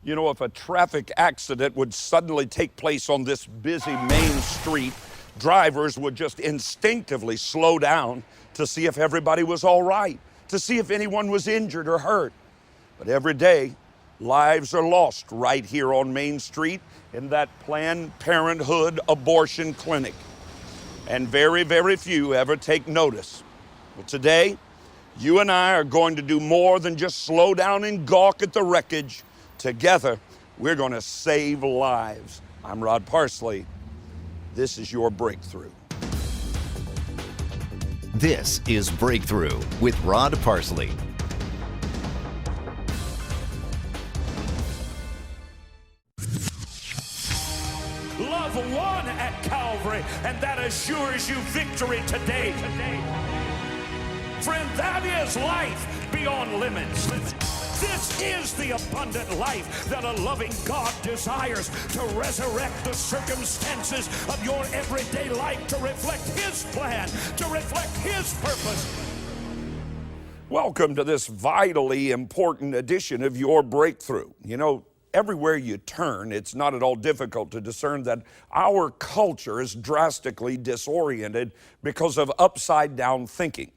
You know, if a traffic accident would suddenly take place on this busy main street, drivers would just instinctively slow down to see if everybody was all right, to see if anyone was injured or hurt. But every day, lives are lost right here on Main Street in that Planned Parenthood abortion clinic. And very, very few ever take notice. Well, today, you and I are going to do more than just slow down and gawk at the wreckage. Together, we're going to save lives. I'm Rod Parsley. This is your breakthrough. This is Breakthrough with Rod Parsley. Love won at Calvary, and that assures you victory today. Friend, that is life beyond limits. This is the abundant life that a loving God desires, to resurrect the circumstances of your everyday life to reflect His plan, to reflect His purpose. Welcome to this vitally important edition of Your Breakthrough. You know, everywhere you turn, it's not at all difficult to discern that our culture is drastically disoriented because of upside-down thinking.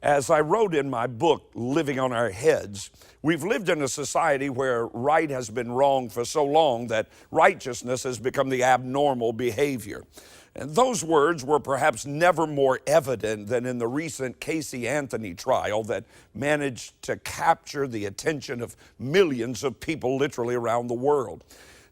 As I wrote in my book, Living on Our Heads, we've lived in a society where right has been wrong for so long that righteousness has become the abnormal behavior. And those words were perhaps never more evident than in the recent Casey Anthony trial that managed to capture the attention of millions of people literally around the world.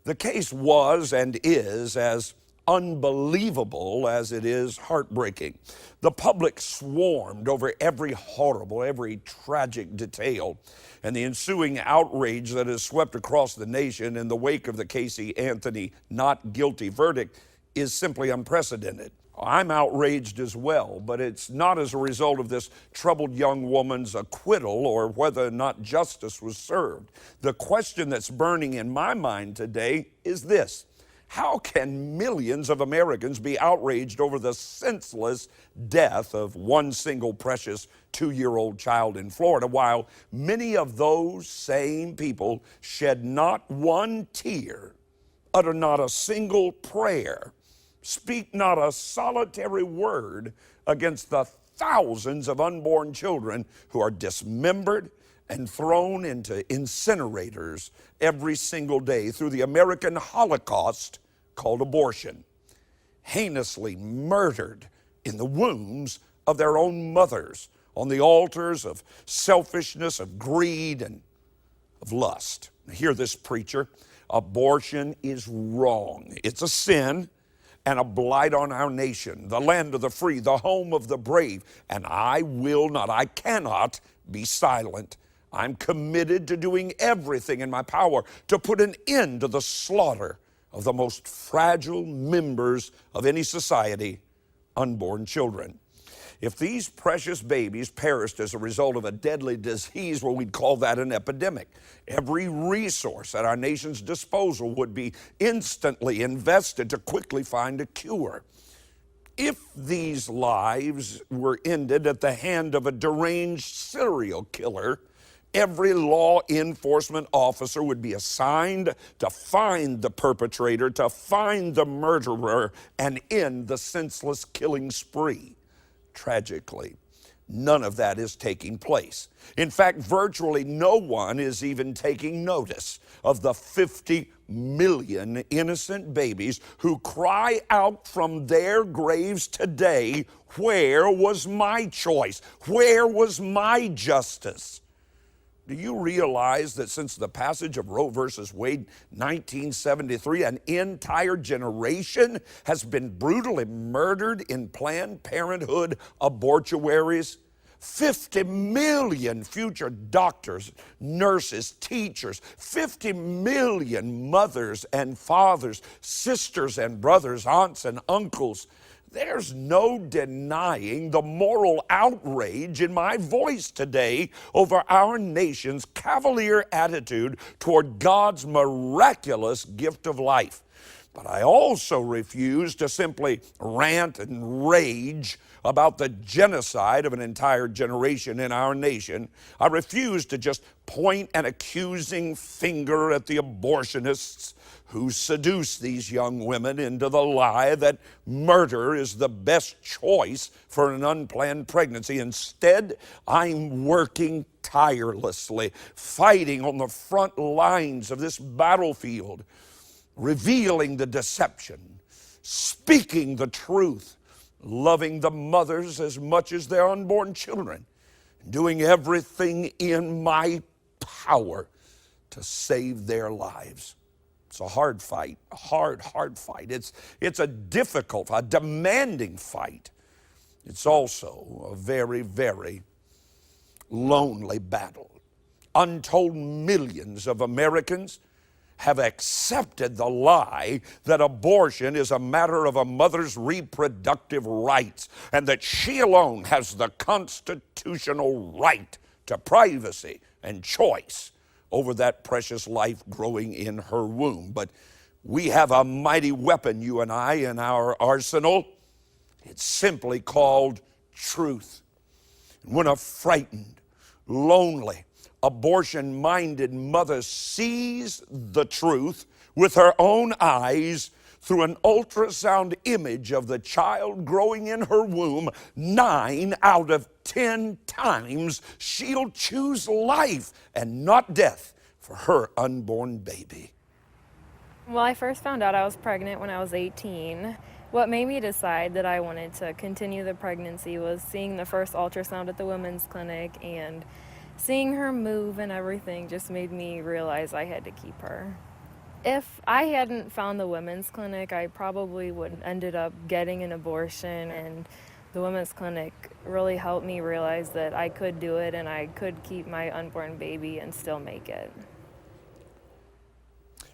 The case was and is as unbelievable as it is heartbreaking. The public swarmed over every horrible, every tragic detail, and the ensuing outrage that has swept across the nation in the wake of the Casey Anthony not guilty verdict is simply unprecedented. I'm outraged as well, but it's not as a result of this troubled young woman's acquittal or whether or not justice was served. The question that's burning in my mind today is this: how can millions of Americans be outraged over the senseless death of one single precious 2-year-old child in Florida, while many of those same people shed not one tear, utter not a single prayer, speak not a solitary word against the thousands of unborn children who are dismembered and thrown into incinerators every single day through the American Holocaust called abortion, heinously murdered in the wombs of their own mothers on the altars of selfishness, of greed, and of lust. Hear this, preacher. Abortion is wrong. It's a sin and a blight on our nation, the land of the free, the home of the brave, and I cannot be silent. I'm committed to doing everything in my power to put an end to the slaughter of the most fragile members of any society, unborn children. If these precious babies perished as a result of a deadly disease, well, we'd call that an epidemic. Every resource at our nation's disposal would be instantly invested to quickly find a cure. If these lives were ended at the hand of a deranged serial killer, every law enforcement officer would be assigned to find the perpetrator, to find the murderer, and end the senseless killing spree. Tragically, none of that is taking place. In fact, virtually no one is even taking notice of the 50 million innocent babies who cry out from their graves today, "Where was my choice? Where was my justice?" Do you realize that since the passage of Roe versus Wade, 1973, an entire generation has been brutally murdered in Planned Parenthood abortuaries? 50 million future doctors, nurses, teachers, 50 million mothers and fathers, sisters and brothers, aunts and uncles. There's no denying the moral outrage in my voice today over our nation's cavalier attitude toward God's miraculous gift of life. But I also refuse to simply rant and rage about the genocide of an entire generation in our nation. I refuse to just point an accusing finger at the abortionists who seduce these young women into the lie that murder is the best choice for an unplanned pregnancy. Instead, I'm working tirelessly, fighting on the front lines of this battlefield, revealing the deception, speaking the truth, loving the mothers as much as their unborn children, doing everything in my power to save their lives. It's a hard fight, a hard fight. It's a difficult, a demanding fight. It's also a very, very lonely battle. Untold millions of Americans have accepted the lie that abortion is a matter of a mother's reproductive rights and that she alone has the constitutional right to privacy and choice over that precious life growing in her womb. But we have a mighty weapon, you and I, in our arsenal. It's simply called truth. When a frightened, lonely, abortion-minded mother sees the truth with her own eyes through an ultrasound image of the child growing in her womb, 9 out of 10 times she'll choose life and not death for her unborn baby. Well, I first found out I was pregnant when I was 18. What made me decide that I wanted to continue the pregnancy was seeing the first ultrasound at the women's clinic, and seeing her move and everything just made me realize I had to keep her. If I hadn't found the women's clinic, I probably would have ended up getting an abortion, and the women's clinic really helped me realize that I could do it and I could keep my unborn baby and still make it.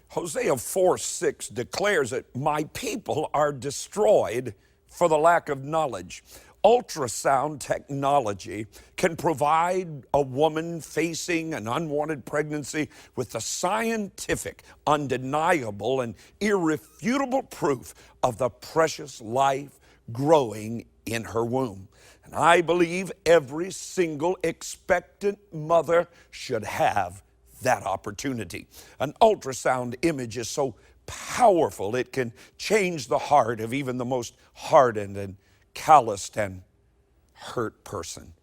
Hosea 4:6 declares that my people are destroyed for the lack of knowledge. Ultrasound technology can provide a woman facing an unwanted pregnancy with the scientific, undeniable, and irrefutable proof of the precious life growing in her womb. And I believe every single expectant mother should have that opportunity. An ultrasound image is so powerful, it can change the heart of even the most hardened and calloused and hurt person.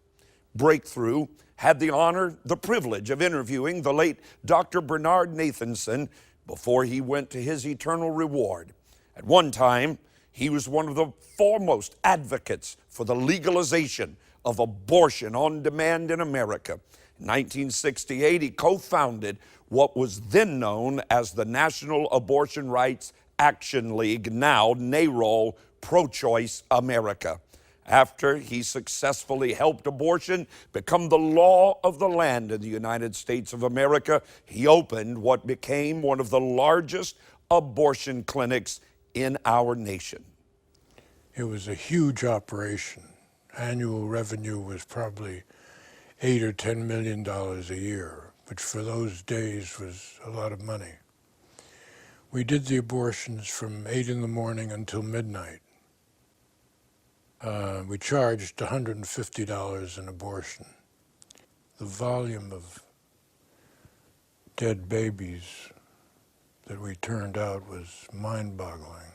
Breakthrough had the honor, the privilege of interviewing the late Dr. Bernard Nathanson before he went to his eternal reward. At one time, he was one of the foremost advocates for the legalization of abortion on demand in America. In 1968, he co-founded what was then known as the National Abortion Rights Action League, now NARAL, Pro-Choice America. After he successfully helped abortion become the law of the land in the United States of America, he opened what became one of the largest abortion clinics in our nation. It was a huge operation. Annual revenue was probably $8 or $10 million a year, which for those days was a lot of money. We did the abortions from 8 in the morning until midnight. We charged $150 an abortion. The volume of dead babies that we turned out was mind-boggling.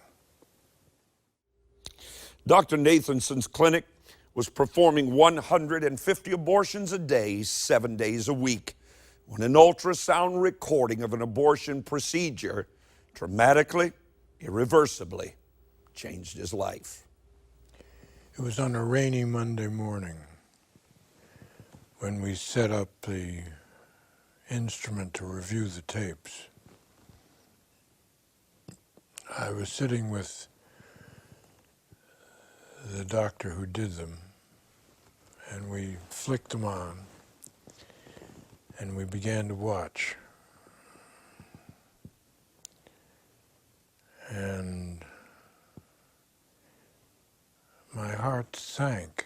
Dr. Nathanson's clinic was performing 150 abortions a day, 7 days a week, when an ultrasound recording of an abortion procedure dramatically, irreversibly changed his life. It was on a rainy Monday morning when we set up the instrument to review the tapes. I was sitting with the doctor who did them, and we flicked them on, and we began to watch. And my heart sank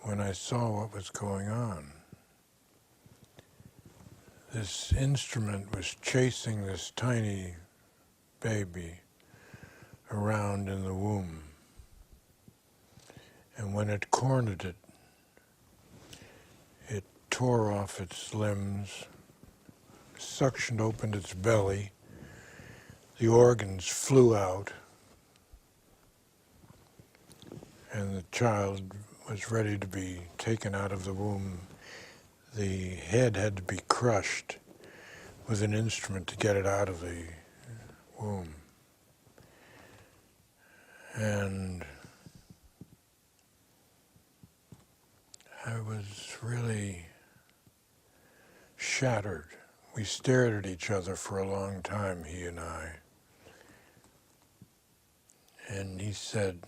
when I saw what was going on. This instrument was chasing this tiny baby around in the womb. And when it cornered it, it tore off its limbs, suctioned open its belly, the organs flew out, and the child was ready to be taken out of the womb. The head had to be crushed with an instrument to get it out of the womb. And I was really shattered. We stared at each other for a long time, he and I. And he said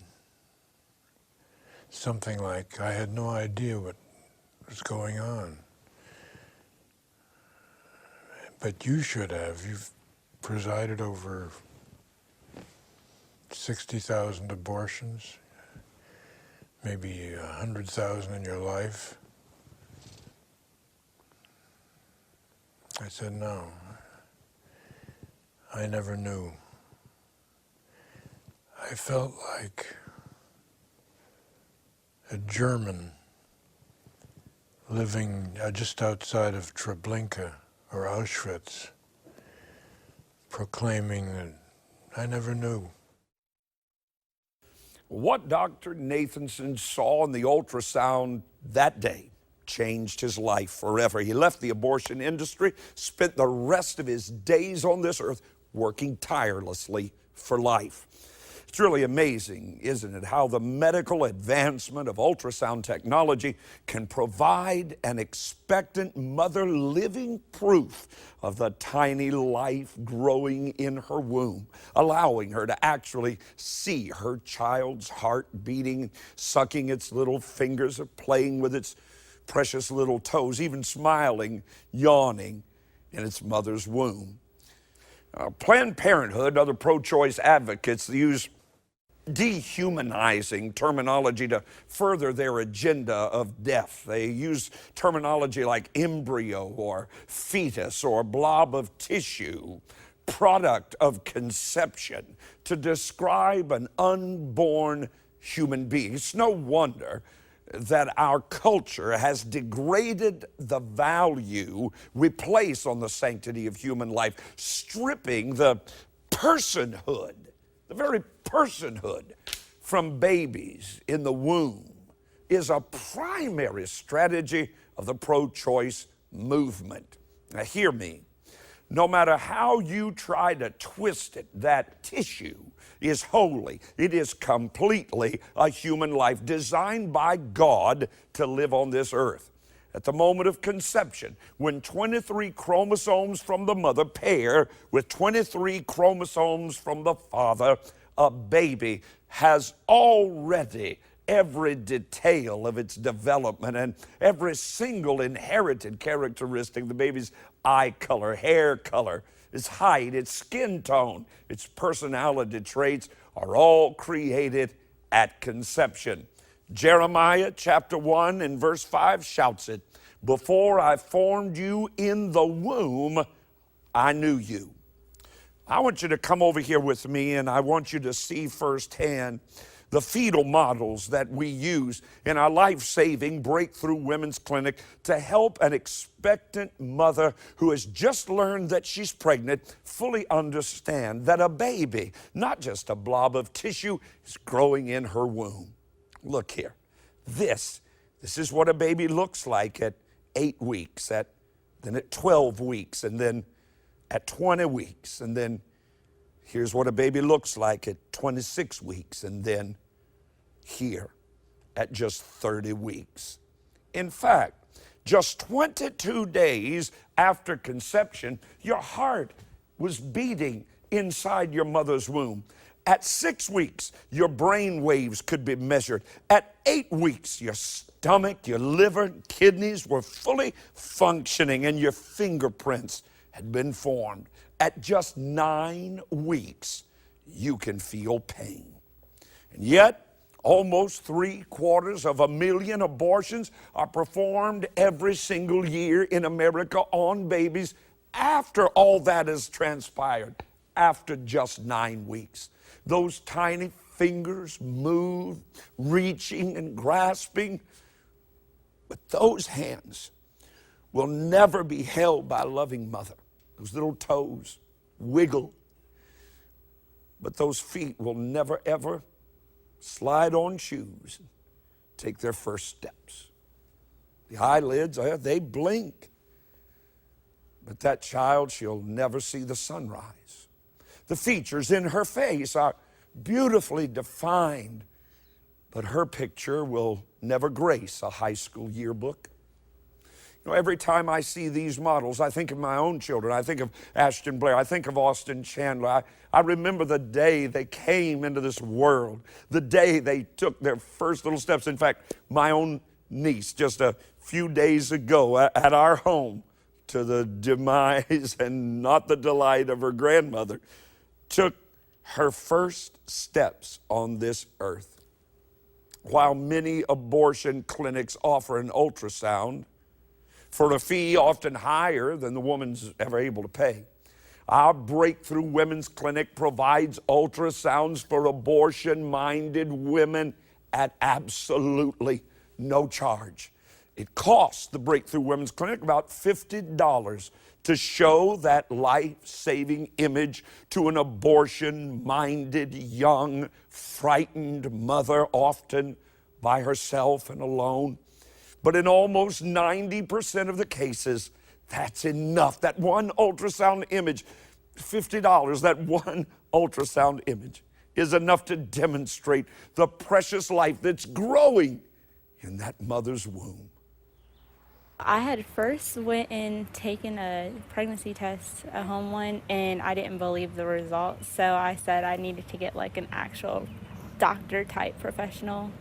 something like, I had no idea what was going on. But you should have. You've presided over 60,000 abortions, maybe 100,000 in your life. I said, no, I never knew. I felt like a German living just outside of Treblinka or Auschwitz, proclaiming that I never knew. What Dr. Nathanson saw in the ultrasound that day changed his life forever. He left the abortion industry, spent the rest of his days on this earth working tirelessly for life. It's really amazing, isn't it, how the medical advancement of ultrasound technology can provide an expectant mother living proof of the tiny life growing in her womb, allowing her to actually see her child's heart beating, sucking its little fingers, or playing with its precious little toes, even smiling, yawning in its mother's womb. Planned Parenthood, other pro-choice advocates use dehumanizing terminology to further their agenda of death. They use terminology like embryo or fetus or blob of tissue, product of conception, to describe an unborn human being. It's no wonder that our culture has degraded the value we place on the sanctity of human life, stripping the personhood, the very personhood from babies in the womb is a primary strategy of the pro-choice movement. Now hear me. No matter how you try to twist it, that tissue is holy. It is completely a human life designed by God to live on this earth. At the moment of conception, when 23 chromosomes from the mother pair with 23 chromosomes from the father, a baby has already every detail of its development and every single inherited characteristic, the baby's eye color, hair color, its height, its skin tone, its personality traits are all created at conception. Jeremiah chapter 1 and verse 5 shouts it, "Before I formed you in the womb, I knew you." I want you to come over here with me, and I want you to see firsthand the fetal models that we use in our life-saving Breakthrough Women's Clinic to help an expectant mother who has just learned that she's pregnant fully understand that a baby, not just a blob of tissue, is growing in her womb. Look here. This is what a baby looks like at 8 weeks, then at 12 weeks, and then at 20 weeks, and then here's what a baby looks like at 26 weeks, and then here at just 30 weeks. In fact, just 22 days after conception, your heart was beating inside your mother's womb. At 6 weeks, your brain waves could be measured. At 8 weeks, your stomach, your liver, kidneys were fully functioning, and your fingerprints had been formed. At just 9 weeks, you can feel pain. And yet, almost 750,000 abortions are performed every single year in America on babies after all that has transpired. after just 9 weeks. Those tiny fingers move, reaching and grasping, but those hands will never be held by a loving mother. Those little toes wiggle, but those feet will never ever slide on shoes and take their first steps. The eyelids, they blink, but that child, she'll never see the sunrise. The features in her face are beautifully defined, but her picture will never grace a high school yearbook. You know, every time I see these models, I think of my own children. I think of Ashton Blair. I think of Austin Chandler. I remember the day they came into this world, the day they took their first little steps. In fact, my own niece, just a few days ago at our home, to the demise and not the delight of her grandmother, took her first steps on this earth. While many abortion clinics offer an ultrasound for a fee often higher than the woman's ever able to pay, our Breakthrough Women's Clinic provides ultrasounds for abortion-minded women at absolutely no charge. It costs the Breakthrough Women's Clinic about $50 to show that life-saving image to an abortion-minded, young, frightened mother, often by herself and alone. But in almost 90% of the cases, that's enough. That one ultrasound image, $50, that one ultrasound image is enough to demonstrate the precious life that's growing in that mother's womb. I had first went and taken a pregnancy test, a home one, and I didn't believe the results. So I said I needed to get like an actual doctor type professional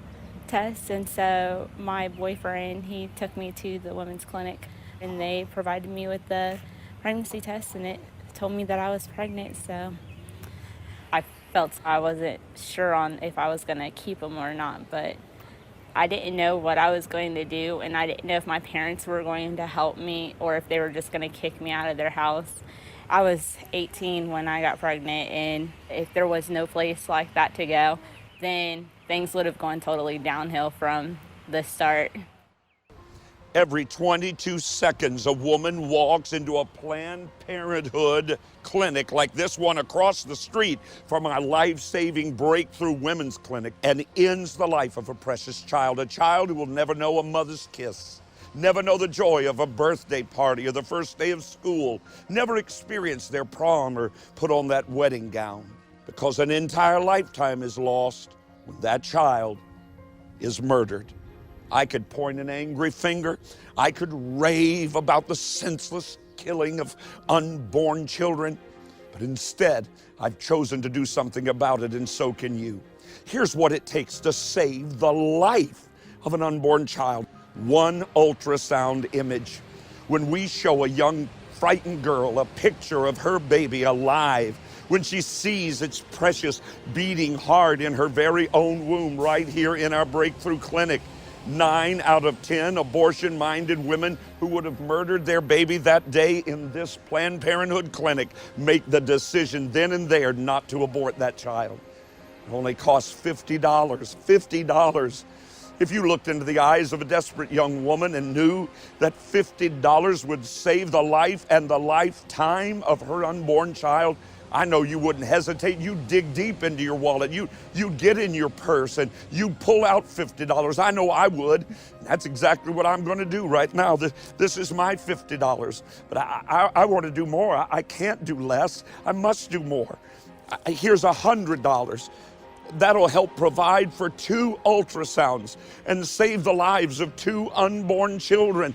test. And so my boyfriend, he took me to the women's clinic and they provided me with the pregnancy test and it told me that I was pregnant. So I felt I wasn't sure on if I was going to keep them or not, but I didn't know what I was going to do, and I didn't know if my parents were going to help me or if they were just going to kick me out of their house. I was 18 when I got pregnant, and if there was no place like that to go, then things would have gone totally downhill from the start. Every 22 seconds, a woman walks into a Planned Parenthood clinic like this one across the street from our life-saving Breakthrough Women's Clinic and ends the life of a precious child, a child who will never know a mother's kiss, never know the joy of a birthday party or the first day of school, never experience their prom or put on that wedding gown, because an entire lifetime is lost when that child is murdered. I could point an angry finger. I could rave about the senseless killing of unborn children. But instead, I've chosen to do something about it, and so can you. Here's what it takes to save the life of an unborn child. One ultrasound image. When we show a young, frightened girl a picture of her baby alive, when she sees its precious beating hard in her very own womb right here in our Breakthrough Clinic, 9 out of 10 abortion-minded women who would have murdered their baby that day in this Planned Parenthood clinic make the decision then and there not to abort that child. It only costs $50. $50. If you looked into the eyes of a desperate young woman and knew that $50 would save the life and the lifetime of her unborn child, I know you wouldn't hesitate. You'd dig deep into your wallet. You'd get in your purse and you'd pull out $50. I know I would. That's exactly what I'm going to do right now. This is my $50. But I want to do more. I can't do less. I must do more. Here's $100. That'll help provide for 2 ultrasounds and save the lives of 2 unborn children.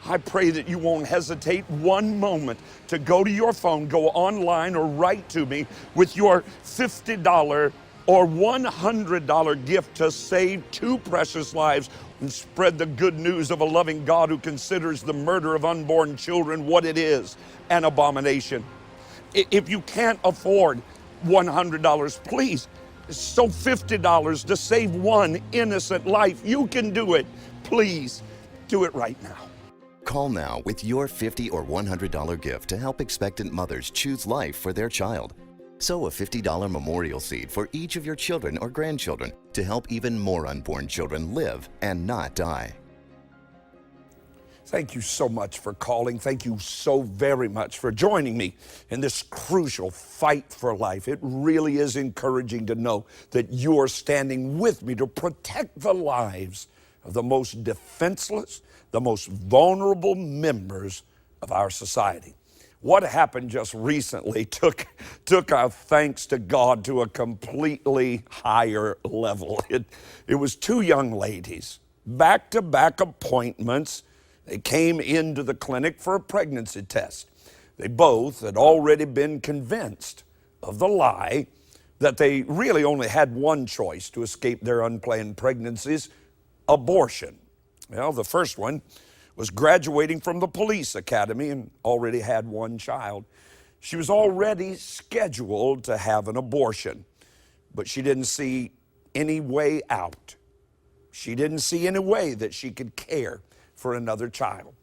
I pray that you won't hesitate one moment to go to your phone, go online, or write to me with your $50 or $100 gift to save 2 precious lives and spread the good news of a loving God who considers the murder of unborn children what it is, an abomination. If you can't afford $100, please, so $50 to save 1 innocent life. You can do it. Please do it right now. Call now with your $50 or $100 gift to help expectant mothers choose life for their child. Sow a $50 memorial seed for each of your children or grandchildren to help even more unborn children live and not die. Thank you so much for calling. Thank you so very much for joining me in this crucial fight for life. It really is encouraging to know that you are standing with me to protect the lives of the most defenseless, the most vulnerable members of our society. What happened just recently took our thanks to God to a completely higher level. It was two young ladies, back-to-back appointments. They came into the clinic for a pregnancy test. They both had already been convinced of the lie that they really only had one choice to escape their unplanned pregnancies: abortion. Well, the first one was graduating from the police academy and already had one child. She was already scheduled to have an abortion, but she didn't see any way out. She didn't see any way that she could care for another child.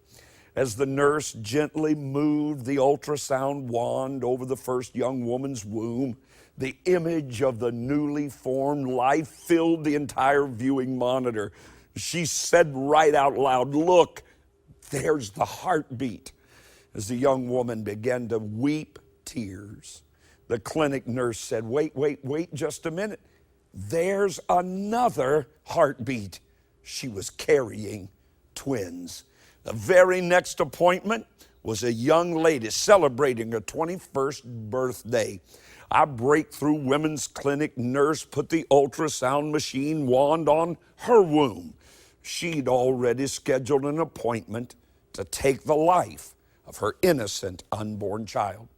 As the nurse gently moved the ultrasound wand over the first young woman's womb, the image of the newly formed life filled the entire viewing monitor. She said right out loud, "Look, there's the heartbeat." As the young woman began to weep tears, the clinic nurse said, wait just a minute. There's another heartbeat. She was carrying twins. The very next appointment was a young lady celebrating her 21st birthday. Our Breakthrough Women's Clinic nurse put the ultrasound machine wand on her womb. She'd already scheduled an appointment to take the life of her innocent unborn child.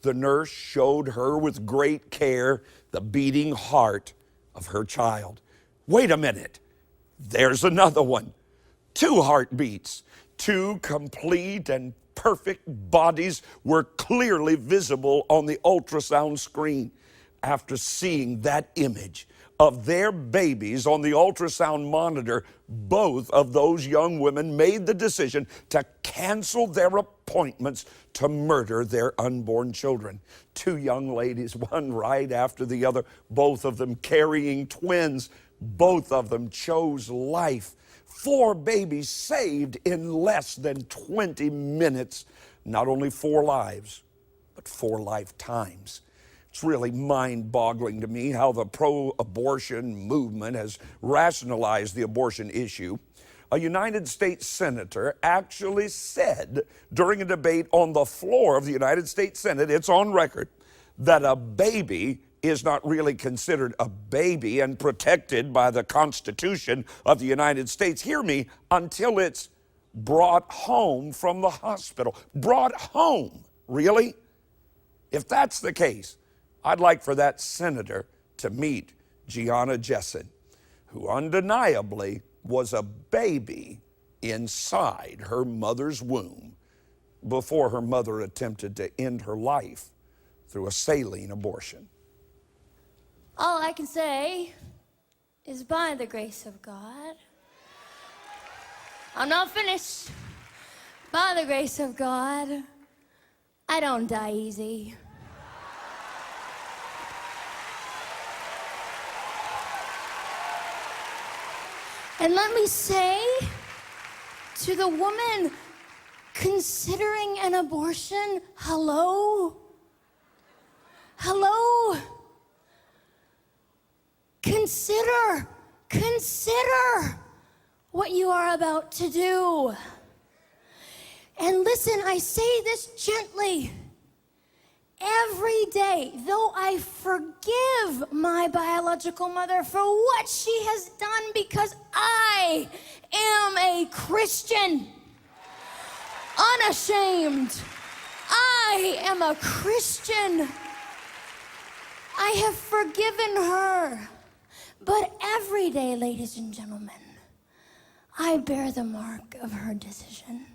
The nurse showed her with great care the beating heart of her child. Wait a minute, there's another one. Two heartbeats, two complete and perfect bodies were clearly visible on the ultrasound screen. After seeing that image of their babies on the ultrasound monitor, both of those young women made the decision to cancel their appointments to murder their unborn children. Two young ladies, one right after the other, both of them carrying twins. Both of them chose life. 4 babies saved in less than 20 minutes. Not only 4 lives, but 4 lifetimes. It's really mind-boggling to me how the pro-abortion movement has rationalized the abortion issue. A United States senator actually said during a debate on the floor of the United States Senate, it's on record, that a baby is not really considered a baby and protected by the Constitution of the United States, hear me, until it's brought home from the hospital. Brought home, really? If that's the case, I'd like for that senator to meet Gianna Jessen, who undeniably was a baby inside her mother's womb before her mother attempted to end her life through a saline abortion. All I can say is by the grace of God. I'm not finished. By the grace of God, I don't die easy. And let me say to the woman considering an abortion, hello? Hello? Consider what you are about to do. And listen, I say this gently. Every day, though I forgive my biological mother for what she has done because I am a Christian, unashamed, I am a Christian. I have forgiven her. But every day, ladies and gentlemen, I bear the mark of her decision.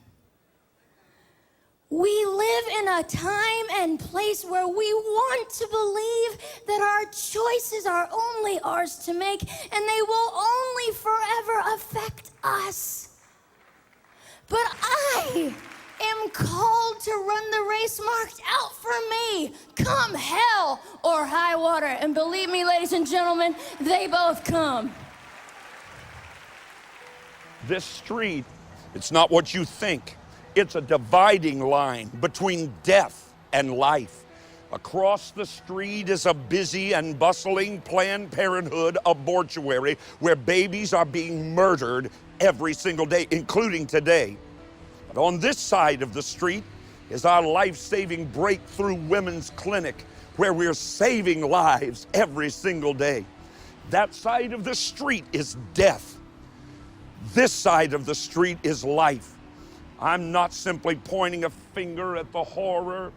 We live in a time and place where we want to believe that our choices are only ours to make and they will only forever affect us. But I am called to run the place marked out for me, come hell or high water. And believe me, ladies and gentlemen, they both come. This street, it's not what you think. It's a dividing line between death and life. Across the street is a busy and bustling Planned Parenthood abortuary where babies are being murdered every single day, including today. But on this side of the street is our life-saving Breakthrough Women's Clinic, where we're saving lives every single day. That side of the street is death. This side of the street is life. I'm not simply pointing a finger at the horror.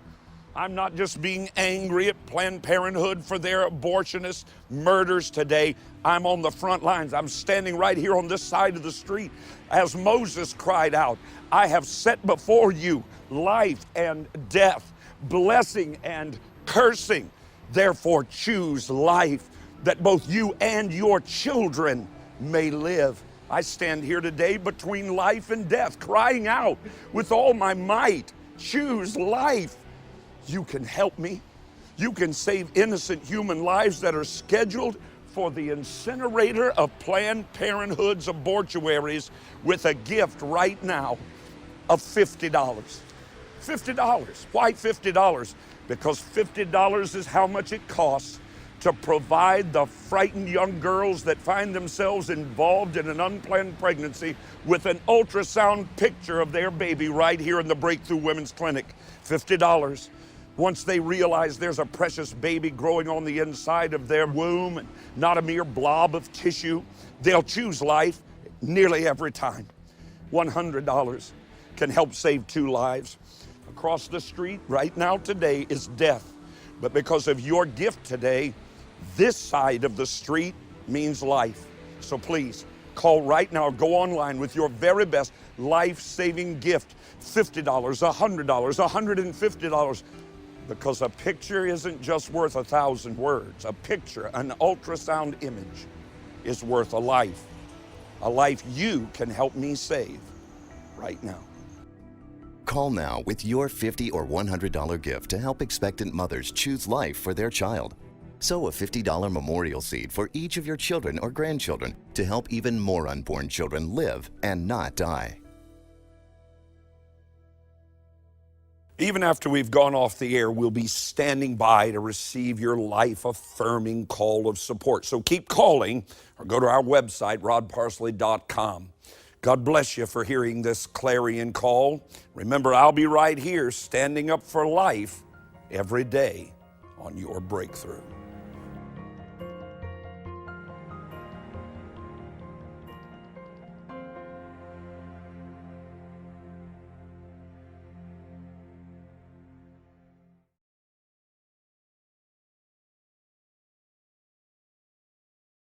I'm not just being angry at Planned Parenthood for their abortionist murders today. I'm on the front lines. I'm standing right here on this side of the street. As Moses cried out, I have set before you life and death, blessing and cursing. Therefore choose life, that both you and your children may live. I stand here today between life and death, crying out with all my might, choose life. You can help me. You can save innocent human lives that are scheduled for the incinerator of Planned Parenthood's abortuaries with a gift right now of $50. $50. Why $50? Because $50 is how much it costs to provide the frightened young girls that find themselves involved in an unplanned pregnancy with an ultrasound picture of their baby right here in the Breakthrough Women's Clinic. $50. Once they realize there's a precious baby growing on the inside of their womb and not a mere blob of tissue, they'll choose life nearly every time. $100 can help save 2 lives. Across the street right now today is death. But because of your gift today, this side of the street means life. So please, call right now, go online with your very best life-saving gift. $50, $100, $150. Because a picture isn't just worth 1,000 words. A picture, an ultrasound image, is worth a life. A life you can help me save right now. Call now with your $50 or $100 gift to help expectant mothers choose life for their child. Sow a $50 memorial seed for each of your children or grandchildren to help even more unborn children live and not die. Even after we've gone off the air, we'll be standing by to receive your life-affirming call of support. So keep calling or go to our website, rodparsley.com. God bless you for hearing this clarion call. Remember, I'll be right here standing up for life every day on your breakthrough.